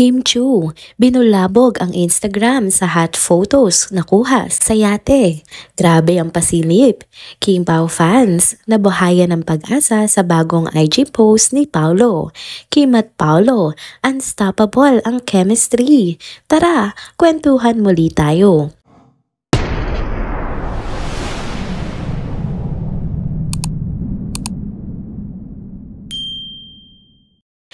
Kim Chu, binulabog ang Instagram sa hot photos nakuha sa yate. Grabe ang pasilip. Kim Pao fans, nabuhayan ng pag-asa sa bagong IG post ni Paolo. Kim at Paolo, unstoppable ang chemistry. Tara, kwentuhan muli tayo.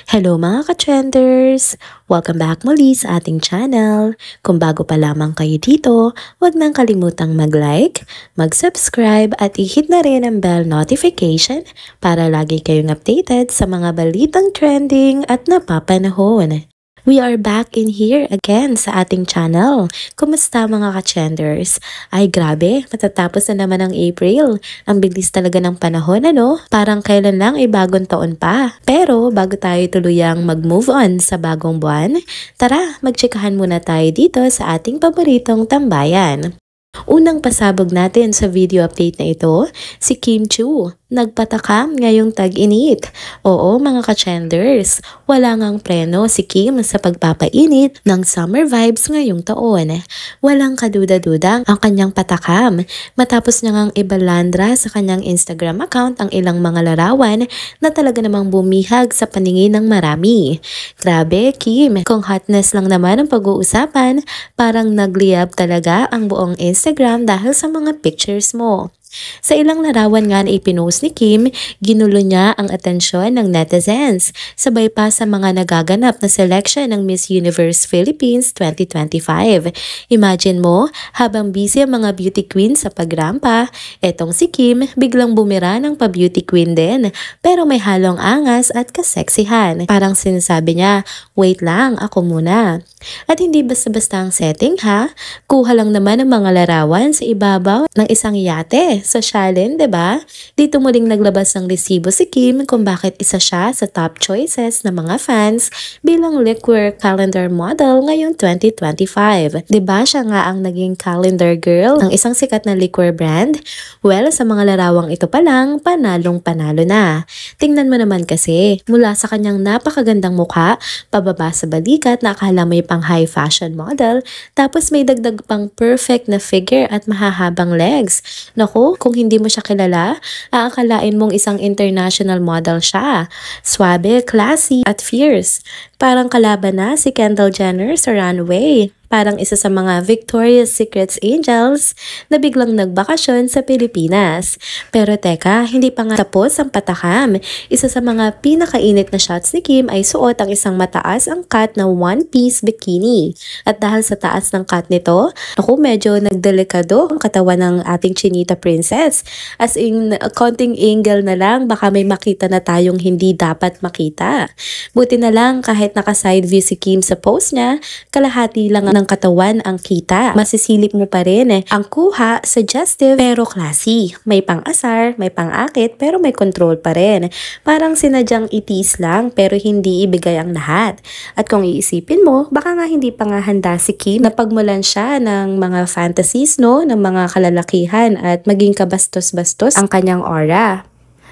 Hello mga ka-trenders! Welcome back muli sa ating channel. Kung bago pa lamang kayo dito, huwag nang kalimutang mag-like, mag-subscribe at i-hit na rin ang bell notification para lagi kayong updated sa mga balitang trending at napapanahon. We are back in here again sa ating channel. Kumusta mga ka-trenders? Ay grabe, matatapos na naman ang April. Ang bilis talaga ng panahon ano? Parang kailan lang ay bagong taon pa. Pero bago tayo tuluyang mag-move on sa bagong buwan, tara magtsikahan muna tayo dito sa ating paboritong tambayan. Unang pasabog natin sa video update na ito, si Kim Chu. Nagpatakam ngayong tag-init. Oo mga ka-trenders, wala ngang preno si Kim sa pagpapainit ng summer vibes ngayong taon. Walang kaduda-duda ang kanyang patakam matapos niya ngang ibalandra sa kanyang Instagram account ang ilang mga larawan na talaga namang bumihag sa paningin ng marami. Grabe Kim, kung hotness lang naman ang pag-uusapan, parang nagliyab talaga ang buong Instagram dahil sa mga pictures mo. Sa ilang larawan nga na ipinost ni Kim, ginulo niya ang atensyon ng netizens, sabay pa sa mga nagaganap na selection ng Miss Universe Philippines 2025. Imagine mo, habang busy ang mga beauty queen sa pagrampa, etong si Kim biglang bumira ng pa-beauty queen din, pero may halong angas at kaseksihan. Parang sinasabi niya, wait lang, ako muna. At hindi basta-basta ang setting ha, kuha lang naman ang mga larawan sa ibabaw ng isang yate. Sosyalin, 'di ba? Dito muling naglabas ng resibo si Kim kung bakit isa siya sa top choices ng mga fans bilang liquor calendar model ngayong 2025. 'Di ba siya nga ang naging calendar girl ng isang sikat na liquor brand? Well, sa mga larawang ito pa lang, panalong-panalo na. Tingnan mo naman kasi, mula sa kanyang napakagandang mukha, pababa sa balikat na akala may pang high fashion model, tapos may dagdag pang perfect na figure at mahahabang legs. Naku, kung hindi mo siya kilala, aakalain mong isang international model siya. Swabe, classy, at fierce. Parang kalaban na si Kendall Jenner sa runway. Parang isa sa mga Victoria's Secret angels na biglang nagbakasyon sa Pilipinas. Pero teka, hindi pa nga tapos ang patakam. Isa sa mga pinakainit na shots ni Kim ay suot ang isang mataas ang cut na one-piece bikini. At dahil sa taas ng cut nito, naku medyo nagdelikado ang katawan ng ating Chinita Princess. As in, konting angle na lang, baka may makita na tayong hindi dapat makita. Buti na lang kahit naka-side view si Kim sa post niya, kalahati lang ng katawan ang kita. Masisilip mo pa rin ang kuha, suggestive pero classy. May pang-asar, may pang-akit pero may control pa rin. Parang sinadyang itis lang pero hindi ibigay ang lahat. At kung iisipin mo, baka nga hindi pa nga handa si Kim na pagmulan siya ng mga fantasies no, ng mga kalalakihan at maging kabastos-bastos ang kanyang aura.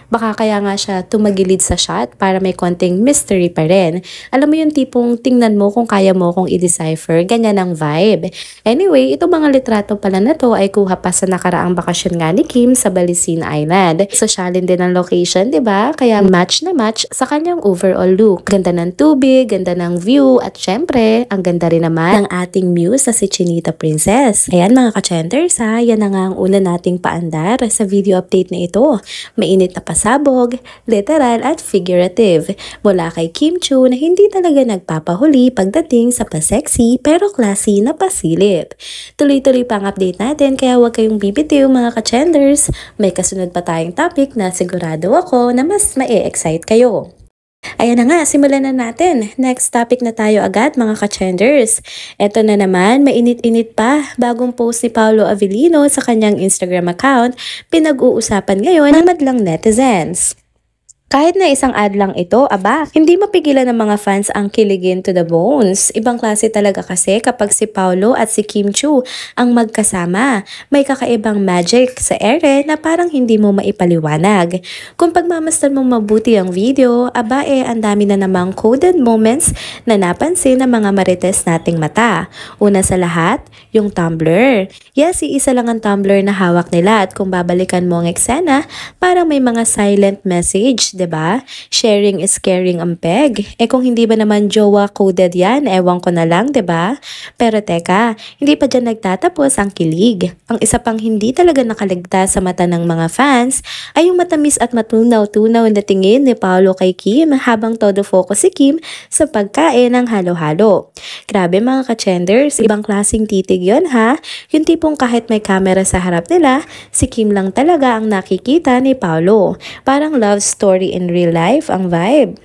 Baka kaya nga siya tumagilid sa shot para may konting mystery pa rin. Alam mo yung tipong tingnan mo kung kaya mo kung i-decipher, ganyan ang vibe. Anyway, itong mga litrato pala na to ay kuha pa sa nakaraang bakasyon nga ni Kim sa Balisin Island. Sosyalin din ang location, 'di ba? Kaya match na match sa kanyang overall look. Ganda ng tubig, ganda ng view, at syempre, ang ganda rin naman ng ating muse na si Chinita Princess. Ayan mga ka-trenders ha, yan na nga ang una nating paandar sa video update na ito. Mainit na pasabog, literal at figurative. Mula kay Kim Chu na hindi talaga nagpapahuli pagdating sa pa-sexy pero classy na pasilip. Tuloy-tuloy pang update natin kaya huwag kayong bibitiw mga ka-trenders. May kasunod pa tayong topic na sigurado ako na mas ma-excite kayo. Ayan na nga, simulan na natin. Next topic na tayo agad mga ka-trenders. Ito na naman, mainit-init pa. Bagong post ni Paolo Avellino sa kanyang Instagram account, pinag-uusapan ngayon ng madlang netizens. Kahit na isang ad lang ito, aba, hindi mapigilan ng mga fans ang kiligin to the bones. Ibang klase talaga kasi kapag si Paolo at si Kim Chiu ang magkasama. May kakaibang magic sa ere na parang hindi mo maipaliwanag. Kung pagmamasdan mong mabuti ang video, aba ang dami na namang coded moments na napansin ng mga marites nating mata. Una sa lahat, yung tumbler. Yes, iisa lang ang tumbler na hawak nila at kung babalikan mo ang eksena, parang may mga silent message. 'Di ba? Sharing is caring ang peg. Kung hindi ba naman jowa coded yan, ewan ko na lang, 'di ba? Pero teka, hindi pa dyan nagtatapos ang kilig. Ang isa pang hindi talaga nakaligtas sa mata ng mga fans ay yung matamis at matunaw-tunaw na tingin ni Paolo kay Kim habang todo focus si Kim sa pagkain ng halo-halo. Grabe mga ka-chenders, ibang klaseng titig yon ha? Yung tipong kahit may camera sa harap nila, si Kim lang talaga ang nakikita ni Paolo. Parang love story in real life ang vibe.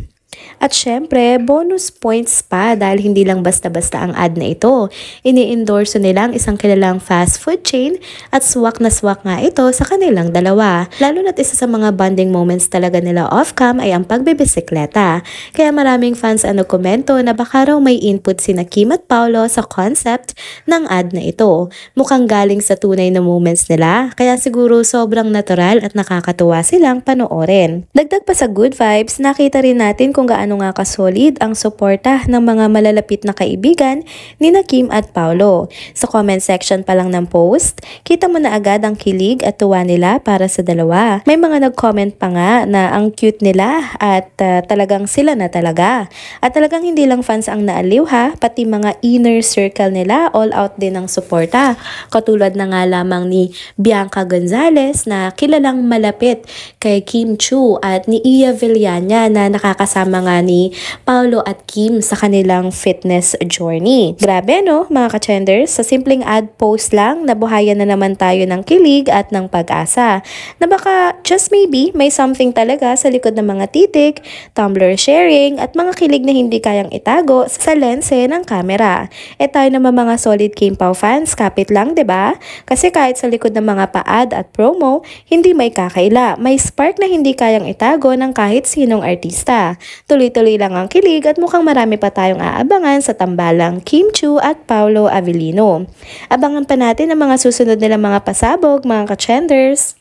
At syempre, bonus points pa dahil hindi lang basta-basta ang ad na ito. Ini-endorso nila ang isang kilalang fast food chain at swak na swak nga ito sa kanilang dalawa. Lalo na't isa sa mga bonding moments talaga nila off-cam ay ang pagbibisikleta. Kaya maraming fans ang nagkomento na baka raw may input sina Kim at Paolo sa concept ng ad na ito. Mukhang galing sa tunay na moments nila, kaya siguro sobrang natural at nakakatuwa silang panoorin. Dagdag pa sa good vibes, nakita rin natin kung gaano nga kasolid ang suporta ng mga malalapit na kaibigan ni Kim at Paolo. Sa comment section pa lang ng post, kita mo na agad ang kilig at tuwa nila para sa dalawa. May mga nag-comment pa nga na ang cute nila at talagang sila na talaga. At talagang hindi lang fans ang naaliw ha, pati mga inner circle nila all out din ang suporta. Katulad na nga lamang ni Bianca Gonzalez na kilalang malapit kay Kim Chiu at ni Iya Villania na nakakasama nga ni Paolo at Kim sa kanilang fitness journey. Grabe no mga ka-chenders, sa simpleng ad post lang nabuhayan na naman tayo ng kilig at ng pag-asa na baka just maybe may something talaga sa likod ng mga titik, tumbler sharing at mga kilig na hindi kayang itago sa lense ng camera. Tayo naman mga solid Kim Pao fans, kapit lang 'di ba? Kasi kahit sa likod ng mga pa-ad at promo, hindi may kakaila. May spark na hindi kayang itago ng kahit sinong artista. Tuloy-tuloy lang ang kilig at mukhang marami pa tayong aabangan sa tambalang Kim Chiu at Paolo Avellino. Abangan pa natin ang mga susunod nilang mga pasabog, mga ka-chenders.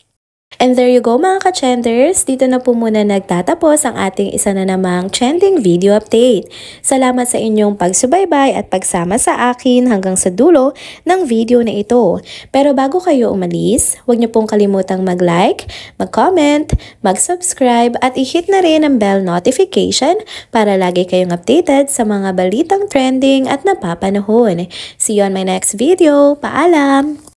And there you go mga ka-chenders, dito na po muna nagtatapos ang ating isa na namang trending video update. Salamat sa inyong pagsubaybay at pagsama sa akin hanggang sa dulo ng video na ito. Pero bago kayo umalis, huwag niyo pong kalimutang mag-like, mag-comment, mag-subscribe at i-hit na rin ang bell notification para lagi kayong updated sa mga balitang trending at napapanahon. See you on my next video. Paalam!